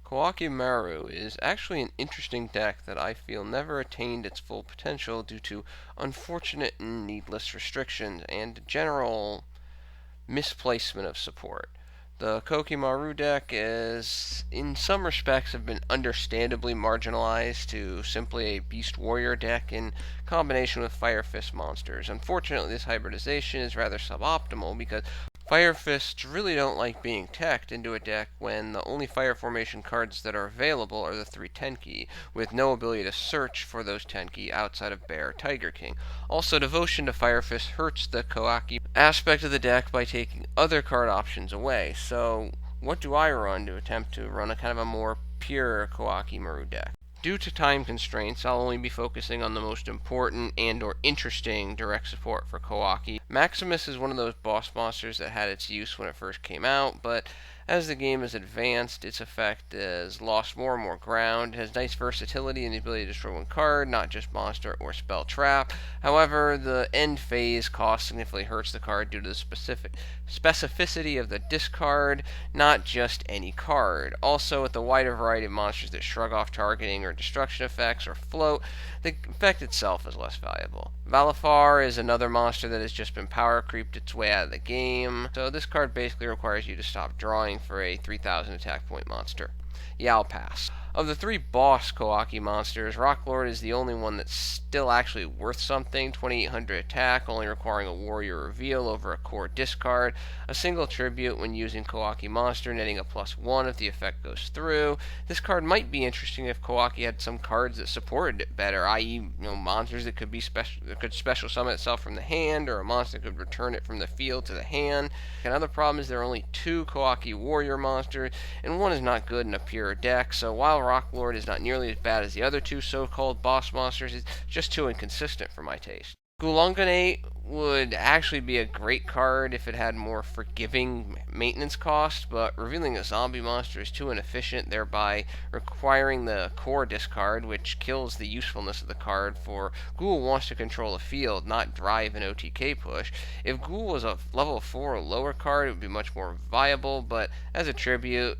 Koa'ki Meiru is actually an interesting deck that I feel never attained its full potential due to unfortunate and needless restrictions and general misplacement of support. The Koa'ki Meiru deck is, in some respects, have been understandably marginalized to simply a Beast Warrior deck in combination with Fire Fist monsters. Unfortunately, this hybridization is rather suboptimal because Fire Fists really don't like being teched into a deck when the only Fire Formation cards that are available are the 3 Tenki, with no ability to search for those Tenki outside of Bear Tiger King. Also, Devotion to Fire Fist hurts the Koa'ki aspect of the deck by taking other card options away. So, what do I run to attempt to run a kind of a more pure Koa'ki Meiru deck? Due to time constraints, I'll only be focusing on the most important and or interesting direct support for Koa'ki. Maximus is one of those boss monsters that had its use when it first came out, but as the game has advanced, its effect has lost more and more ground. It has nice versatility and the ability to destroy one card, not just monster or spell trap. However, the end phase cost significantly hurts the card due to the specificity of the discard, not just any card. Also, with the wider variety of monsters that shrug off targeting or destruction effects or float, the effect itself is less valuable. Valafar is another monster that has just been power creeped its way out of the game, so this card basically requires you to stop drawing for a 3000 attack point monster. Yeah, I'll pass. Of the 3 boss Koa'ki monsters, Rocklord is the only one that's still actually worth something. 2800 attack, only requiring a warrior reveal over a core discard. A single tribute when using Koa'ki monster, netting a +1 if the effect goes through. This card might be interesting if Koa'ki had some cards that supported it better, i.e., monsters that could be special summon itself from the hand, or a monster that could return it from the field to the hand. Another problem is there are only 2 Koa'ki warrior monsters, and one is not good in a pure deck, so while Rocklord is not nearly as bad as the other 2 so-called boss monsters, it's just too inconsistent for my taste. Gulunganate would actually be a great card if it had more forgiving maintenance cost, but revealing a zombie monster is too inefficient, thereby requiring the core discard, which kills the usefulness of the card, for Ghoul wants to control the field, not drive an OTK push. If Ghoul was a level 4 or lower card, it would be much more viable, but as a tribute,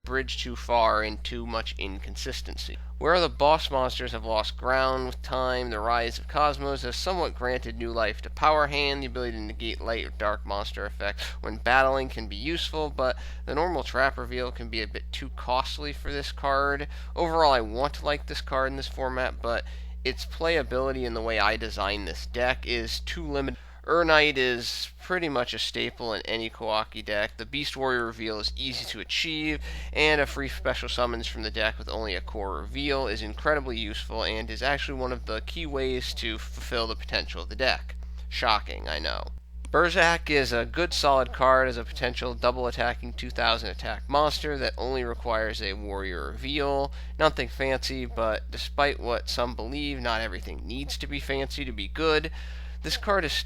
bridge too far and too much inconsistency. Where the boss monsters have lost ground with time, the rise of Cosmos has somewhat granted new life to Power Hand. The ability to negate light or dark monster effects when battling can be useful, but the normal trap reveal can be a bit too costly for this card. Overall, I want to like this card in this format, but its playability in the way I designed this deck is too limited. Urknight is pretty much a staple in any Koa'ki deck. The Beast Warrior reveal is easy to achieve, and a free special summons from the deck with only a core reveal is incredibly useful and is actually one of the key ways to fulfill the potential of the deck. Shocking, I know. Berzak is a good solid card as a potential double attacking 2000 attack monster that only requires a warrior reveal. Nothing fancy, but despite what some believe, not everything needs to be fancy to be good. This card is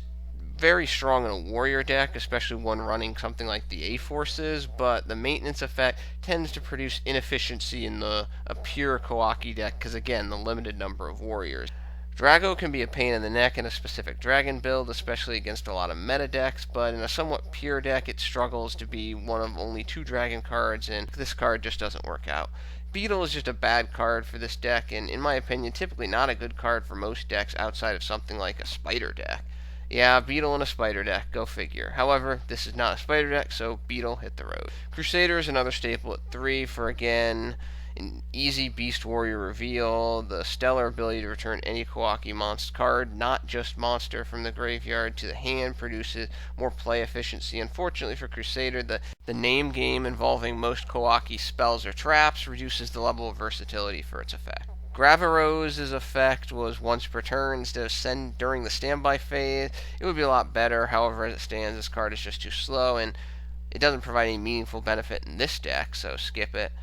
very strong in a warrior deck, especially one running something like the A-Forces, but the maintenance effect tends to produce inefficiency in a pure Koa'ki deck because, again, the limited number of warriors. Drago can be a pain in the neck in a specific dragon build, especially against a lot of meta decks, but in a somewhat pure deck it struggles to be one of only 2 dragon cards, and this card just doesn't work out. Beetle is just a bad card for this deck, and in my opinion typically not a good card for most decks outside of something like a spider deck. Yeah, Beetle in a spider deck, go figure. However, this is not a spider deck, so Beetle hit the road. Crusader is another staple at 3 for, again, an easy Beast Warrior reveal, the stellar ability to return any Koa'ki monster card, not just monster, from the graveyard to the hand, produces more play efficiency. Unfortunately for Crusader, the name game involving most Koa'ki spells or traps reduces the level of versatility for its effect. Gravirose's effect was once per turn instead of send during the standby phase. It would be a lot better, however, as it stands, this card is just too slow, and it doesn't provide any meaningful benefit in this deck, so skip it.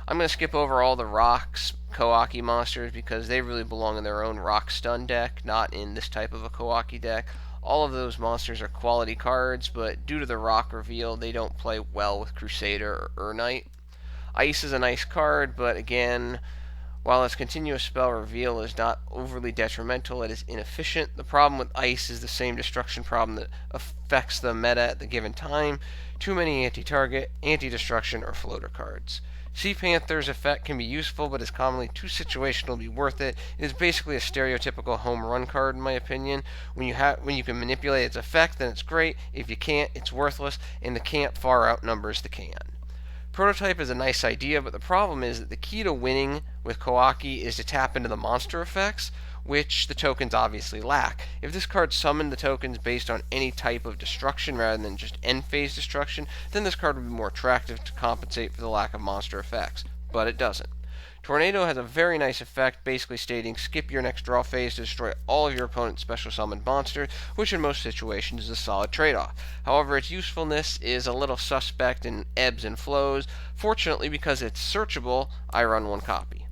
I'm going to skip over all the rocks Koa'ki monsters because they really belong in their own rock stun deck, not in this type of a Koa'ki deck. All of those monsters are quality cards, but due to the rock reveal, they don't play well with Crusader or Urknight. Ice is a nice card, but again, while its continuous spell reveal is not overly detrimental, it is inefficient. The problem with Ice is the same destruction problem that affects the meta at the given time. Too many anti-target, anti-destruction, or floater cards. Sea Panther's effect can be useful, but is commonly too situational to be worth it. It is basically a stereotypical home run card, in my opinion. When you can manipulate its effect, then it's great. If you can't, it's worthless, and the can't far outnumbers the can. Prototype is a nice idea, but the problem is that the key to winning with Koa'ki is to tap into the monster effects, which the tokens obviously lack. If this card summoned the tokens based on any type of destruction rather than just end phase destruction, then this card would be more attractive to compensate for the lack of monster effects, but it doesn't. Tornado has a very nice effect, basically stating skip your next draw phase to destroy all of your opponent's special summoned monsters, which in most situations is a solid trade-off. However, its usefulness is a little suspect and ebbs and flows. Fortunately, because it's searchable, I run one copy.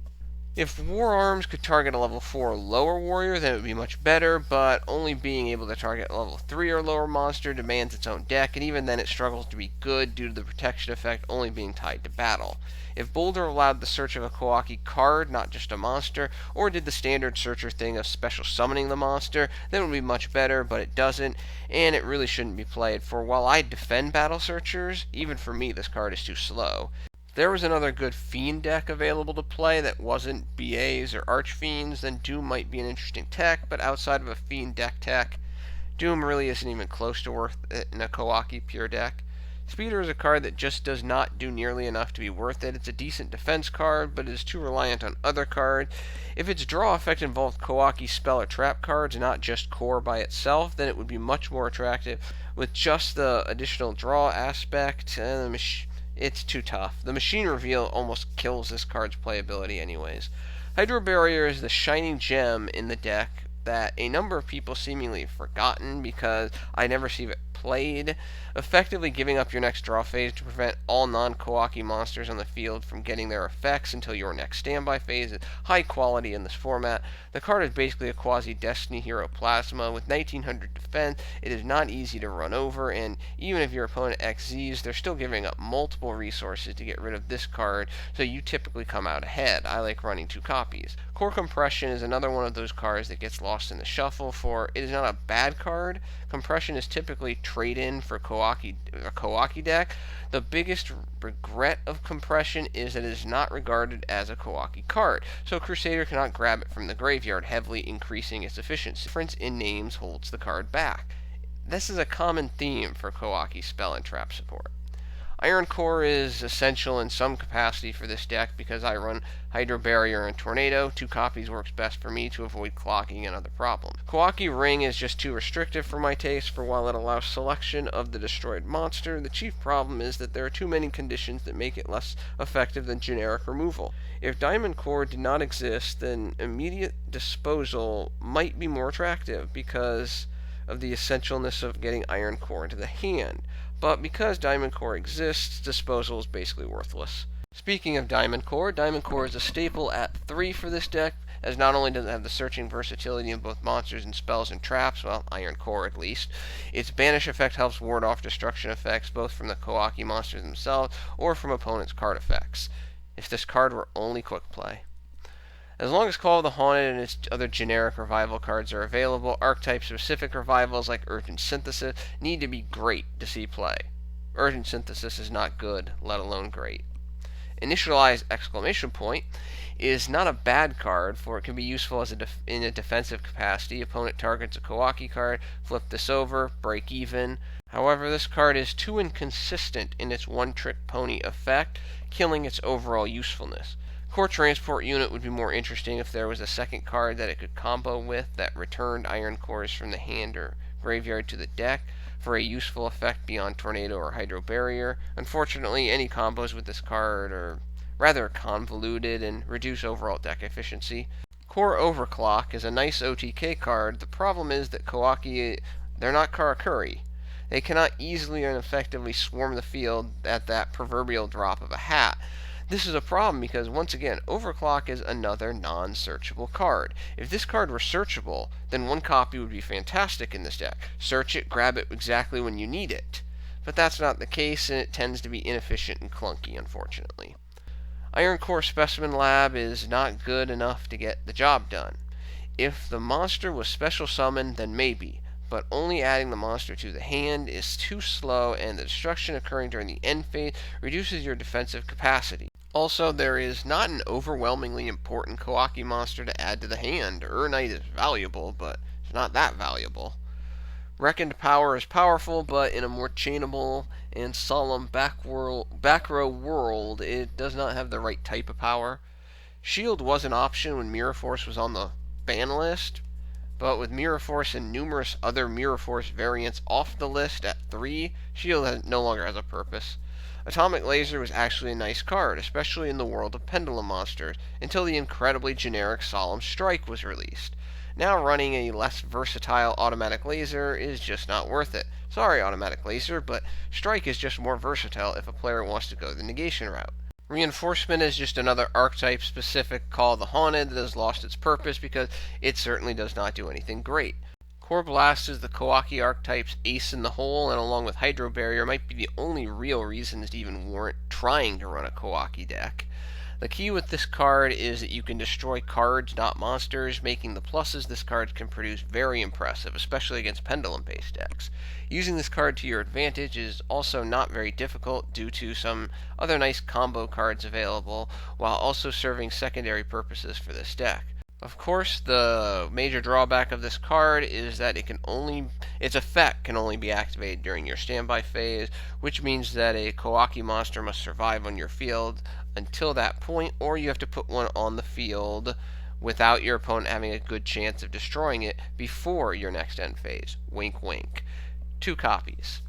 If War Arms could target a level 4 or lower warrior, then it would be much better, but only being able to target a level 3 or lower monster demands its own deck, and even then it struggles to be good due to the protection effect only being tied to battle. If Boulder allowed the search of a Koa'ki card, not just a monster, or did the standard searcher thing of special summoning the monster, then it would be much better, but it doesn't, and it really shouldn't be played, for while I defend battle searchers, even for me this card is too slow. If there was another good Fiend deck available to play that wasn't BAs or Archfiends, then Doom might be an interesting tech, but outside of a Fiend deck tech, Doom really isn't even close to worth it in a Koa'ki pure deck. Speeder is a card that just does not do nearly enough to be worth it. It's a decent defense card, but it is too reliant on other cards. If its draw effect involved Koa'ki spell or trap cards, not just core by itself, then it would be much more attractive. With just the additional draw aspect, it's too tough. The machine reveal almost kills this card's playability anyways. Hydro Barrier is the shining gem in the deck that a number of people seemingly have forgotten because I never see it played, effectively giving up your next draw phase to prevent all non-Koa'ki monsters on the field from getting their effects until your next standby phase is high quality in this format. The card is basically a quasi-Destiny Hero Plasma. With 1900 defense, it is not easy to run over, and even if your opponent XZs, they're still giving up multiple resources to get rid of this card, so you typically come out ahead. I like running 2 copies. Core Compression is another one of those cards that gets lost in the shuffle, for it is not a bad card. Compression is typically trade-in for a Koa'ki deck. The biggest regret of Compression is that it is not regarded as a Koa'ki card, so Crusader cannot grab it from the graveyard, heavily increasing its efficiency. Difference in names holds the card back. This is a common theme for Koa'ki spell and trap support. Iron Core is essential in some capacity for this deck because I run Hydro Barrier and Tornado. 2 copies works best for me to avoid clocking and other problems. Koa'ki Ring is just too restrictive for my taste, for while it allows selection of the destroyed monster, the chief problem is that there are too many conditions that make it less effective than generic removal. If Diamond Core did not exist, then immediate disposal might be more attractive because of the essentialness of getting Iron Core into the hand. But because Diamond Core exists, disposal is basically worthless. Speaking of Diamond Core is a staple at 3 for this deck, as not only does it have the searching versatility in both monsters and spells and traps, well, Iron Core at least, its banish effect helps ward off destruction effects both from the Koa'ki monsters themselves or from opponents' card effects. If this card were only quick play. As long as Call of the Haunted and its other generic revival cards are available, archetype-specific revivals like Urgent Synthesis need to be great to see play. Urgent Synthesis is not good, let alone great. Initialize! Is not a bad card, for it can be useful as in a defensive capacity. Opponent targets a Koa'ki card, flip this over, break even. However, this card is too inconsistent in its one-trick pony effect, killing its overall usefulness. Core Transport Unit would be more interesting if there was a second card that it could combo with that returned Iron Cores from the hand or graveyard to the deck for a useful effect beyond Tornado or Hydro Barrier. Unfortunately, any combos with this card are rather convoluted and reduce overall deck efficiency. Core Overclock is a nice OTK card. The problem is that Koa'ki, they're not Karakuri. They cannot easily and effectively swarm the field at that proverbial drop of a hat. This is a problem because, once again, Overclock is another non-searchable card. If this card were searchable, then 1 copy would be fantastic in this deck. Search it, grab it exactly when you need it. But that's not the case, and it tends to be inefficient and clunky, unfortunately. Iron Core Specimen Lab is not good enough to get the job done. If the monster was special summoned, then maybe, but only adding the monster to the hand is too slow, and the destruction occurring during the end phase reduces your defensive capacity. Also, there is not an overwhelmingly important Koa'ki monster to add to the hand. Urknight is valuable, but it's not that valuable. Reckoned Power is powerful, but in a more chainable and solemn back row world, it does not have the right type of power. Shield was an option when Mirror Force was on the ban list, but with Mirror Force and numerous other Mirror Force variants off the list at 3, Shield no longer has a purpose. Atomic Laser was actually a nice card, especially in the world of Pendulum monsters, until the incredibly generic Solemn Strike was released. Now running a less versatile Automatic Laser is just not worth it. Sorry, Automatic Laser, but Strike is just more versatile if a player wants to go the negation route. Reinforcement is just another archetype-specific Call of the Haunted that has lost its purpose because it certainly does not do anything great. Core Blast is the Koa'ki archetype's ace in the hole, and along with Hydro Barrier might be the only real reasons to even warrant trying to run a Koa'ki deck. The key with this card is that you can destroy cards, not monsters, making the pluses this card can produce very impressive, especially against Pendulum-based decks. Using this card to your advantage is also not very difficult due to some other nice combo cards available, while also serving secondary purposes for this deck. Of course, the major drawback of this card is that its effect can only be activated during your standby phase, which means that a Koa'ki monster must survive on your field until that point, or you have to put one on the field without your opponent having a good chance of destroying it before your next end phase. Wink wink. 2 copies.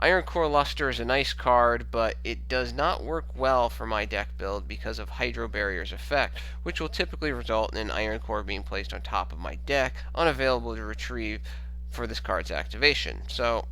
Iron Core Luster is a nice card, but it does not work well for my deck build because of Hydro Barrier's effect, which will typically result in an Iron Core being placed on top of my deck, unavailable to retrieve for this card's activation, so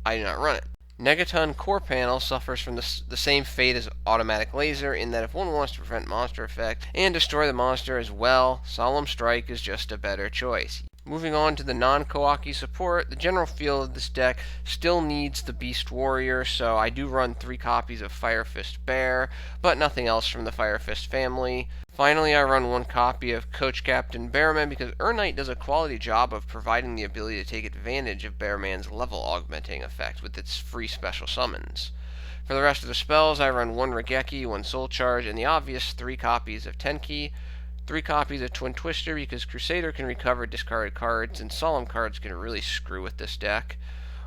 I do not run it. Negaton Core Panel suffers from the same fate as Automatic Laser in that if one wants to prevent monster effect and destroy the monster as well, Solemn Strike is just a better choice. Moving on to the non-Koa'ki support, the general feel of this deck still needs the Beast Warrior, so I do run 3 copies of Fire Fist Bear, but nothing else from the Fire Fist family. Finally, I run 1 copy of Coach Captain Bearman because Urknight does a quality job of providing the ability to take advantage of Bearman's level augmenting effect with its free special summons. For the rest of the spells, I run 1 Raigeki, 1 Soul Charge, and the obvious 3 copies of Tenki, 3 copies of Twin Twister because Crusader can recover discarded cards and Solemn cards can really screw with this deck,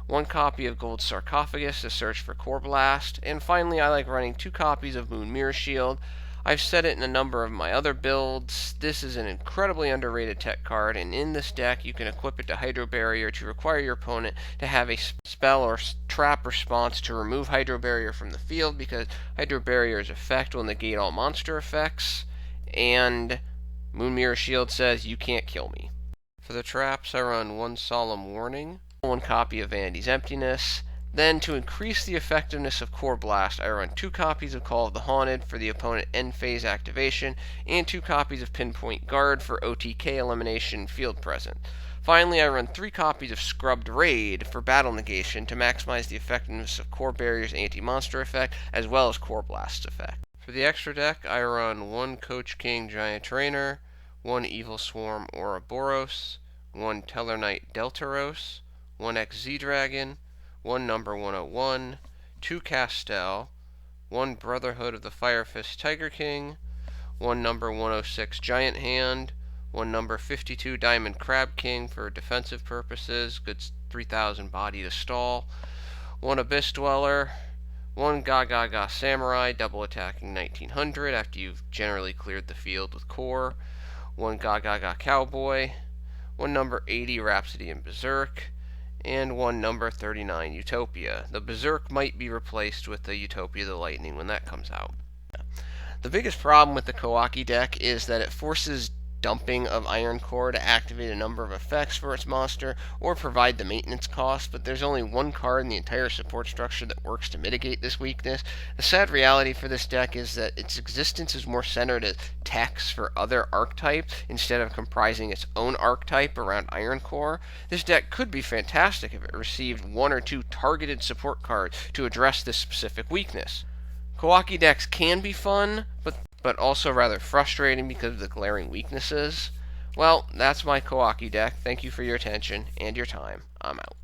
1 copy of Gold Sarcophagus to search for Core Blast, and finally I like running 2 copies of Moon Mirror Shield. I've said it in a number of my other builds. This is an incredibly underrated tech card, and in this deck you can equip it to Hydro Barrier to require your opponent to have a spell or trap response to remove Hydro Barrier from the field because Hydro Barrier's effect will negate all monster effects, and Moon Mirror Shield says you can't kill me. For the traps, I run 1 Solemn Warning, 1 copy of Vanity's Emptiness. Then, to increase the effectiveness of Core Blast, I run 2 copies of Call of the Haunted for the opponent end phase activation, and 2 copies of Pinpoint Guard for OTK elimination field present. Finally, I run 3 copies of Scrubbed Raid for battle negation to maximize the effectiveness of Core Barrier's anti-monster effect, as well as Core Blast's effect. For the extra deck, I run 1 Coach King Giantrainer, 1 Evilswarm Ouroboros, 1 Tellarknight Delteros, 1 XZ Dragon, 1 number 101, 2 Castel, 1 Brotherhood of the Fire Fist Tiger King, 1 number 106 Giant Hand, 1 number 52 Diamond Crab King for defensive purposes, good 3000 body to stall, 1 Abyss Dweller, 1 Gaga Samurai, double attacking 1900 after you've generally cleared the field with core, 1 Gaga Cowboy, 1 number 80 Rhapsody and Berserk, and 1 number 39 Utopia. The Berserk might be replaced with the Utopia the Lightning when that comes out. The biggest problem with the Koa'ki deck is that it forces dumping of Iron Core to activate a number of effects for its monster or provide the maintenance cost, but there's only 1 card in the entire support structure that works to mitigate this weakness. The sad reality for this deck is that its existence is more centered as techs for other archetypes instead of comprising its own archetype around Iron Core. This deck could be fantastic if it received 1 or 2 targeted support cards to address this specific weakness. Koa'ki decks can be fun, but also rather frustrating because of the glaring weaknesses. Well, that's my Koa'ki deck. Thank you for your attention and your time. I'm out.